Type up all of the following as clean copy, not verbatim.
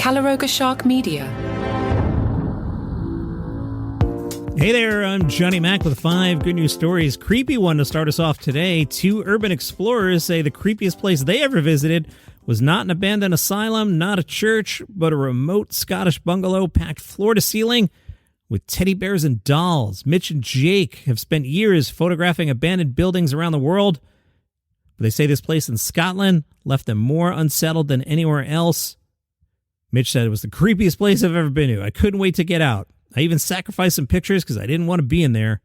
Caloroga Shark Media. Hey there, I'm Johnny Mac with 5 good news stories. Creepy one to start us off today. 2 urban explorers say the creepiest place they ever visited was not an abandoned asylum, not a church, but a remote Scottish bungalow packed floor to ceiling with teddy bears and dolls. Mitch and Jake have spent years photographing abandoned buildings around the world, but they say this place in Scotland left them more unsettled than anywhere else. Mitch said it was the creepiest place I've ever been to. I couldn't wait to get out. I even sacrificed some pictures because I didn't want to be in there.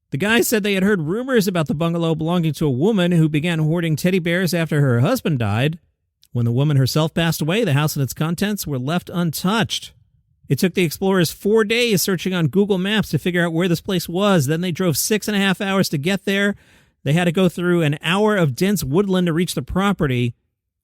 The guys said they had heard rumors about the bungalow belonging to a woman who began hoarding teddy bears after her husband died. When the woman herself passed away, the house and its contents were left untouched. It took the explorers 4 days searching on Google Maps to figure out where this place was. Then they drove 6.5 hours to get there. They had to go through an hour of dense woodland to reach the property.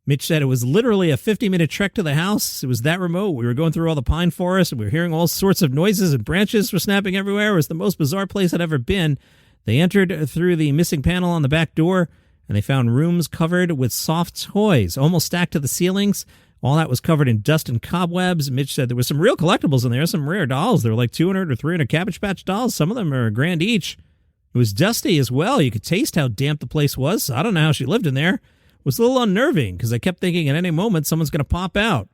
Mitch said it was literally a 50-minute trek to the house. It was that remote. We were going through all the pine forest, and we were hearing all sorts of noises, and branches were snapping everywhere. It was the most bizarre place I'd ever been. They entered through the missing panel on the back door, and they found rooms covered with soft toys, almost stacked to the ceilings. All that was covered in dust and cobwebs. Mitch said there was some real collectibles in there, some rare dolls. There were like 200 or 300 Cabbage Patch dolls. Some of them are $1,000 each. It was dusty as well. You could taste how damp the place was. I don't know how she lived in there. It was a little unnerving because I kept thinking at any moment someone's going to pop out.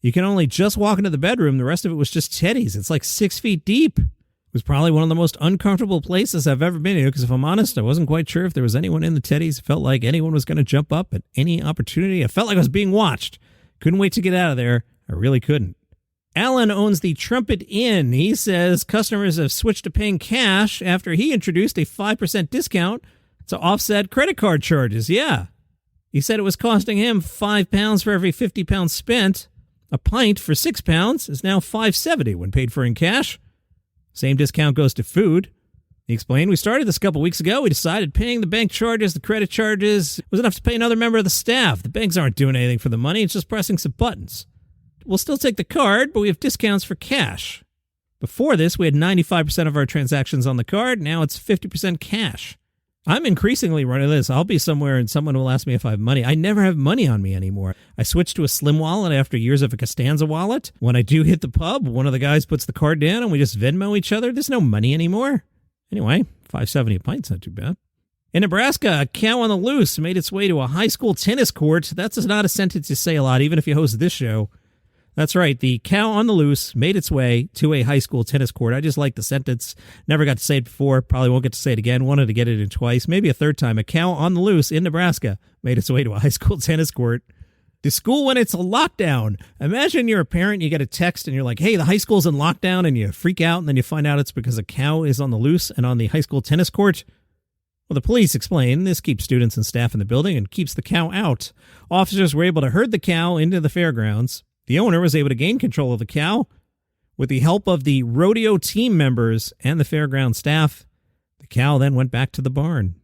You can only just walk into the bedroom. The rest of it was just teddies. It's like 6 feet deep. It was probably one of the most uncomfortable places I've ever been to because if I'm honest, I wasn't quite sure if there was anyone in the teddies. It felt like anyone was going to jump up at any opportunity. I felt like I was being watched. Couldn't wait to get out of there. I really couldn't. Alan owns the Trumpet Inn. He says customers have switched to paying cash after he introduced a 5% discount to offset credit card charges. Yeah. He said it was costing him £5 for every £50 spent. A pint for £6 is now $5.70 when paid for in cash. Same discount goes to food. He explained, we started this a couple weeks ago. We decided paying the bank charges, the credit charges, was enough to pay another member of the staff. The banks aren't doing anything for the money. It's just pressing some buttons. We'll still take the card, but we have discounts for cash. Before this, we had 95% of our transactions on the card. Now it's 50% cash. I'm increasingly running this. I'll be somewhere and someone will ask me if I have money. I never have money on me anymore. I switched to a slim wallet after years of a Costanza wallet. When I do hit the pub, one of the guys puts the card down and we just Venmo each other. There's no money anymore. Anyway, $5.70 a pint's not too bad. In Nebraska, a cow on the loose made its way to a high school tennis court. That's not a sentence you say a lot, even if you host this show. That's right. The cow on the loose made its way to a high school tennis court. I just like the sentence. Never got to say it before. Probably won't get to say it again. Wanted to get it in twice, maybe a third time. A cow on the loose in Nebraska made its way to a high school tennis court. The school when it's a lockdown. Imagine you're a parent, you get a text and you're like, hey, the high school's in lockdown, and you freak out and then you find out it's because a cow is on the loose and on the high school tennis court. Well, the police explain this keeps students and staff in the building and keeps the cow out. Officers were able to herd the cow into the fairgrounds. The owner was able to gain control of the cow. With the help of the rodeo team members and the fairground staff, the cow then went back to the barn.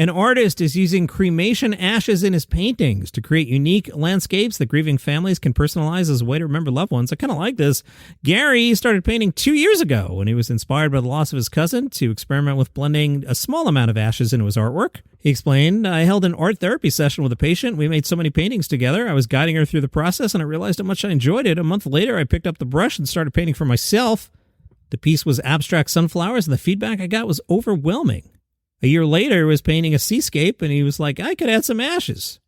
An artist is using cremation ashes in his paintings to create unique landscapes that grieving families can personalize as a way to remember loved ones. I kind of like this. Gary started painting 2 years ago when he was inspired by the loss of his cousin to experiment with blending a small amount of ashes into his artwork. He explained, I held an art therapy session with a patient. We made so many paintings together. I was guiding her through the process and I realized how much I enjoyed it. A month later, I picked up the brush and started painting for myself. The piece was abstract sunflowers and the feedback I got was overwhelming. A year later, he was painting a seascape, and he was like, I could add some ashes.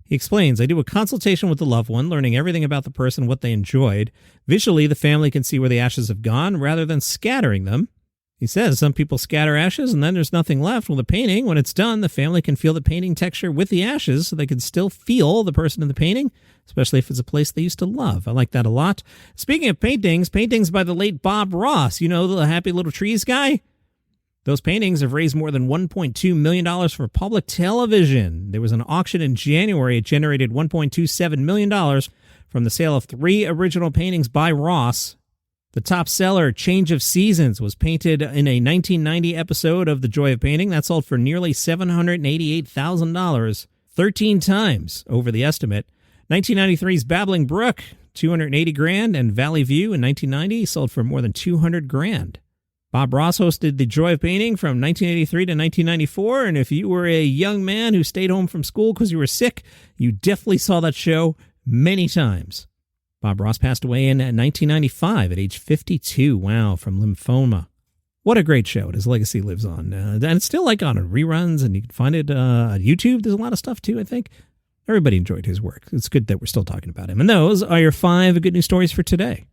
He explains, I do a consultation with the loved one, learning everything about the person, what they enjoyed. Visually, the family can see where the ashes have gone, rather than scattering them. He says some people scatter ashes, and then there's nothing left. Well, the painting, when it's done, the family can feel the painting texture with the ashes, so they can still feel the person in the painting, especially if it's a place they used to love. I like that a lot. Speaking of paintings by the late Bob Ross, you know, the Happy Little Trees guy? Those paintings have raised more than $1.2 million for public television. There was an auction in January. It generated $1.27 million from the sale of 3 original paintings by Ross. The top seller, Change of Seasons, was painted in a 1990 episode of The Joy of Painting. That sold for nearly $788,000, 13 times over the estimate. 1993's Babbling Brook, $280,000, and Valley View in 1990 sold for more than $200,000. Bob Ross hosted The Joy of Painting from 1983 to 1994, and if you were a young man who stayed home from school because you were sick, you definitely saw that show many times. Bob Ross passed away in 1995 at age 52. Wow, from lymphoma. What a great show. His legacy lives on. And it's still like on reruns, and you can find it on YouTube. There's a lot of stuff too, I think. Everybody enjoyed his work. It's good that we're still talking about him. And those are your 5 good news stories for today.